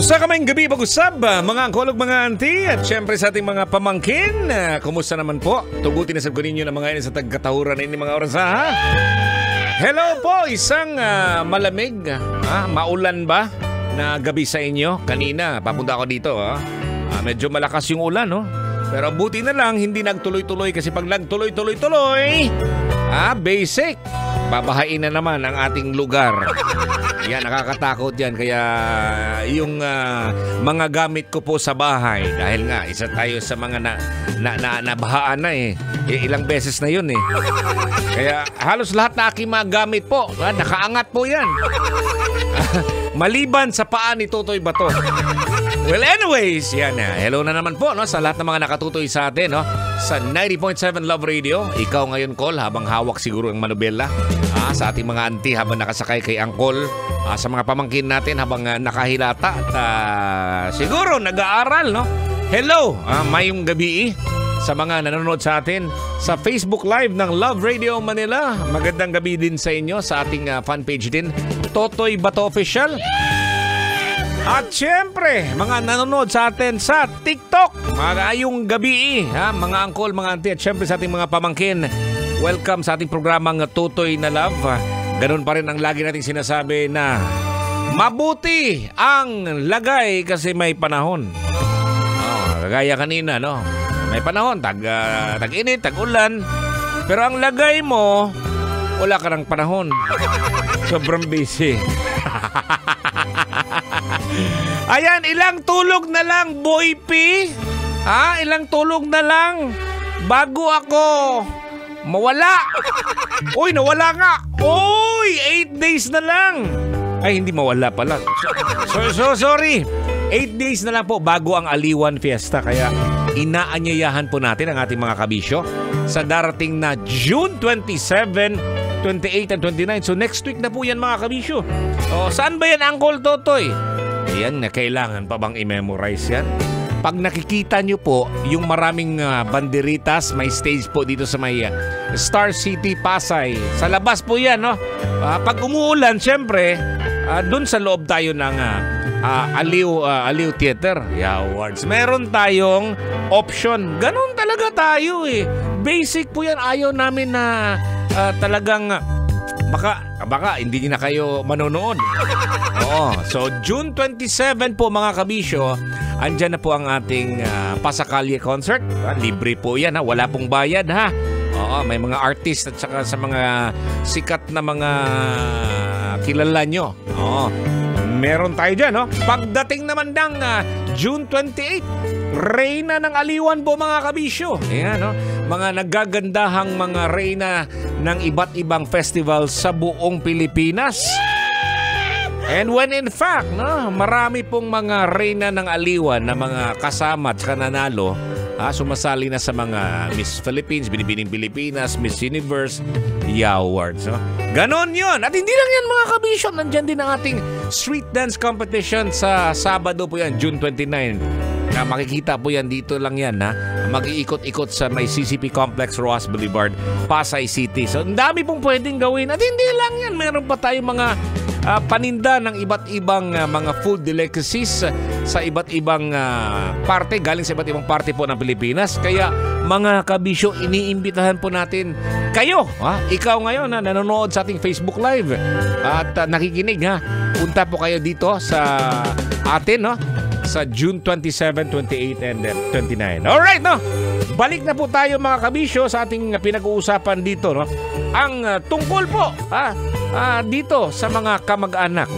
Usa kaming gabi pag-usab, mga angkol ug mga auntie, at syempre sa ating mga pamangkin. Kumusta naman po? Tugutin na sab ko ninyo na mga ini sa tagkatahuran na ini mga oras ha. Hello po, isang malamig, maulan ba na gabi sa inyo? Kanina, papunta ako dito medyo malakas yung ulan no? Pero buti na lang, hindi nagtuloy-tuloy kasi pag nagtuloy-tuloy-tuloy, basic, babahain na naman ang ating lugar. Yan, nakakatakot yan. Kaya yung mga gamit ko po sa bahay, dahil nga, isa tayo sa mga nabahaan na ilang beses na yun Kaya halos lahat na aking mga gamit po, nakaangat po yan. Maliban sa paa ni Totoy Bato. Well, anyways, yan hello na naman po sa lahat ng mga nakatutoy sa atin sa 90.7 Love Radio. Ikaw ngayon, Col, habang hawak siguro ang manubela. Sa ating mga auntie habang nakasakay kay Angkol. Sa mga pamangkin natin habang nakahilata at siguro nag-aaral, no? Hello, mayong gabi sa mga nanonood sa atin sa Facebook Live ng Love Radio Manila. Magandang gabi din sa inyo sa ating fan page din, Totoy Bato Official. At syempre, mga nanonood sa atin sa TikTok, magayong gabi mga angkol, mga auntie, at syempre sa ating mga pamangkin. Welcome sa ating programang Totoy na Love. Ganun pa rin ang lagi nating sinasabi na mabuti ang lagay kasi may panahon. Kagaya kanina, no? May panahon, tag-init, tag-ulan. Pero ang lagay mo, wala ka ng panahon. Sobrang busy. Ayan, ilang tulog na lang, Boy P. Ilang tulog na lang bago ako mawala. Uy, nawala nga. Uy, 8 days na lang. Ay, hindi mawala pala. So sorry. 8 days na lang po bago ang Aliwan Fiesta. Kaya inaanyayahan po natin ang ating mga kabisyo sa darating na June 27, 28 and 29. So next week na po yan mga kabisyo. Saan ba yan, Uncle Totoy? Ayan, kailangan pa bang i-memorize yan? Pag nakikita nyo po yung maraming banderitas, may stage po dito sa may Star City, Pasay. Sa labas po yan, no? Pag umuulan, syempre, dun sa loob tayo ng Aliw Theater Awards. Meron tayong option. Ganun talaga tayo Basic po yan. Ayaw namin na talagang baka hindi na kayo manonood. So June 27 po mga kabisyo, andyan na po ang ating Pasakalye concert. Libre po yan wala pong bayad may mga artist at saka sa mga sikat na mga kilala nyo. Meron tayo dyan Pagdating naman ng June 28, Reyna ng Aliwan po mga kabisyo. Ayan mga naggagandahang mga reyna ng iba't ibang festival sa buong Pilipinas. And when in fact, marami pong mga reyna ng Aliwan na mga kasama at nanalo, sumasali na sa mga Miss Philippines, Binibining Pilipinas, Miss Universe, Awards. Ganon yun. At hindi lang yan mga kabisyo. Nandyan din ang ating street dance competition sa Sabado po yan, June 29. Makikita po yan, dito lang yan mag-iikot-ikot sa may CCP Complex, Roas Boulevard, Pasay City. So, ang dami pong pwedeng gawin. At hindi lang yan, meron pa tayong mga paninda ng iba't ibang mga food delicacies sa iba't ibang parte, galing sa iba't ibang parte po ng Pilipinas. Kaya mga kabisyo, iniimbitahan po natin kayo, ikaw ngayon na nanonood sa ating Facebook Live at nakikinig punta po kayo dito sa atin sa June 27, 28 and 29. Alright, balik na po tayo mga kabisyo sa ating pinag-uusapan dito, ang tungkol po dito sa mga kamag-anak,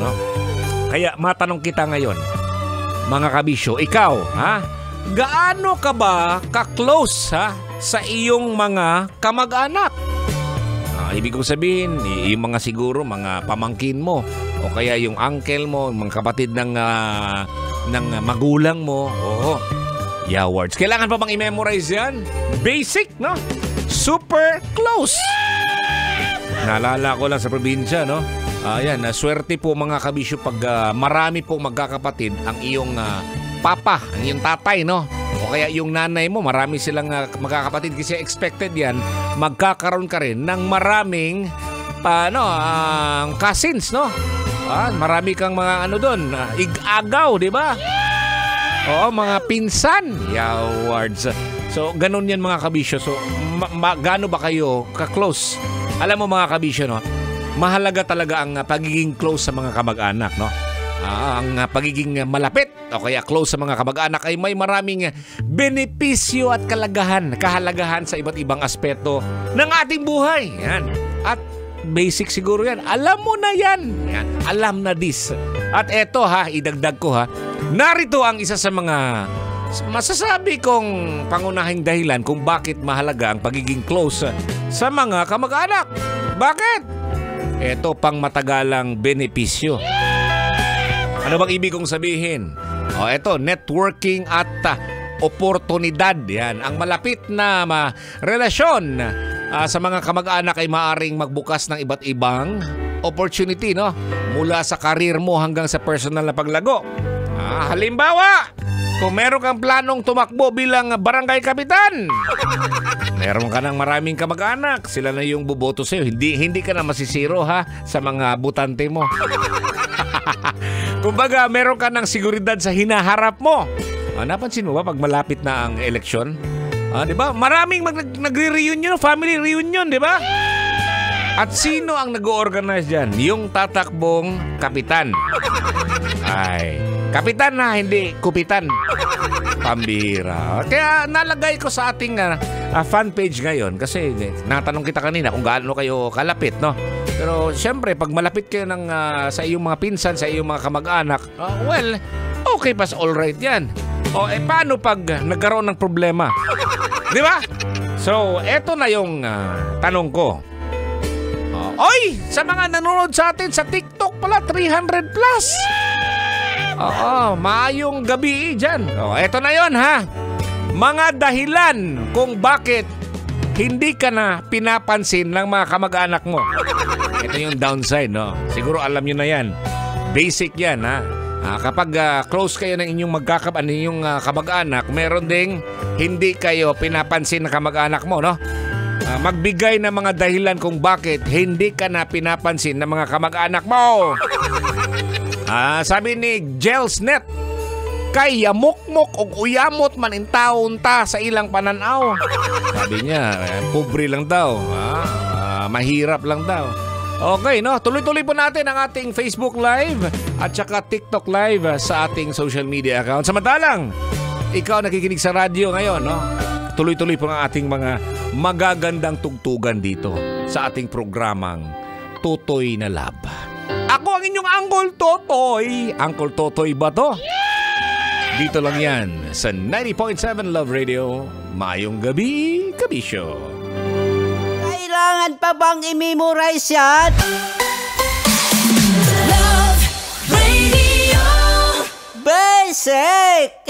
Kaya matanong kita ngayon, mga kabisyo, ikaw, gaano ka ba ka-close sa iyong mga kamag-anak? Ibig kong sabihin, yung mga siguro mga pamangkin mo o kaya yung uncle mo, mga kapatid ng magulang mo. Awards. Kailangan pa bang i-memorize yan? Basic, Super close. Naalala ko lang sa probinsya, ayan, swerte po mga kabisyo pag marami po magkakapatid ang iyong papa, ang iyong tatay, o kaya yung nanay mo, marami silang magkakapatid kasi expected yan, magkakaroon ka rin ng maraming cousins, Marami kang mga ano doon, igagaw, di ba? Oo, mga pinsan. Yawards. So, ganun yan mga kabisyo. So, gaano ba kayo ka-close? Alam mo mga kabisyo, no? Mahalaga talaga ang pagiging close sa mga kamag-anak, no? Ang pagiging malapit o kaya close sa mga kamag-anak ay may maraming benepisyo at kahalagahan sa iba't ibang aspeto ng ating buhay. Yan. At basic siguro yan. Alam mo na yan. Yan. Alam na this. At eto idagdag ko narito ang isa sa mga masasabi kong pangunahing dahilan kung bakit mahalaga ang pagiging close sa mga kamag-anak. Bakit? Ito pang matagalang benepisyo. Ano bang ibig kong sabihin? Ito, networking at oportunidad. Yan. Ang malapit na relasyon sa mga kamag-anak ay maaaring magbukas ng iba't ibang opportunity, no? Mula sa karir mo hanggang sa personal na paglago. Halimbawa, kung meron kang planong tumakbo bilang barangay kapitan, meron ka ng maraming kamag-anak, sila na yung buboto sa'yo. Hindi ka na masisiro sa mga butante mo. Kumbaga, meron ka ng seguridad sa hinaharap mo. Napansin mo ba pag malapit na ang eleksyon? Di ba? Maraming nagre-reunion, family reunion, di ba? At sino ang nag-organize dyan? Yung tatakbong kapitan. Kapitan hindi kupitan. Pambira. Kaya nalagay ko sa ating fan page ngayon kasi natanong kita kanina kung gaano kayo kalapit, no? Pero siyempre, pag malapit kayo sa iyong mga pinsan, sa iyong mga kamag-anak, okay pa, alright yan. Paano pag nagkaroon ng problema? Di ba? So, eto na yung tanong ko. Oy! Sa mga nanonood sa atin sa TikTok pala, 300 plus. Maayong gabi dyan. Eto na yon Mga dahilan kung bakit hindi ka na pinapansin ng mga kamag-anak mo. Ito yung downside, no? Siguro alam nyo na yan. Basic yan, kapag close kayo ng inyong kamag-anak, meron ding hindi kayo pinapansin ng kamag-anak mo, no? Magbigay ng mga dahilan kung bakit hindi ka na pinapansin ng mga kamag-anak mo. Sabi ni Gelsnet, kay yamukmok o uyamot man in taon ta sa ilang pananaw. Sabi niya, pobre lang daw. Mahirap lang daw. Okay, no? Tuloy-tuloy po natin ang ating Facebook Live at saka TikTok Live sa ating social media account. Samantalang, ikaw nakikinig sa radyo ngayon, no? Tuloy-tuloy po ang ating mga magagandang tugtugan dito sa ating programang Totoy na Lab. Ako ang inyong Uncle Totoy. Uncle Totoy ba to? Dito lang yan sa 90.7 Love Radio. Mayong gabi, kabisyo. Kailangan pa bang i-memorize yan? Love Radio Basic!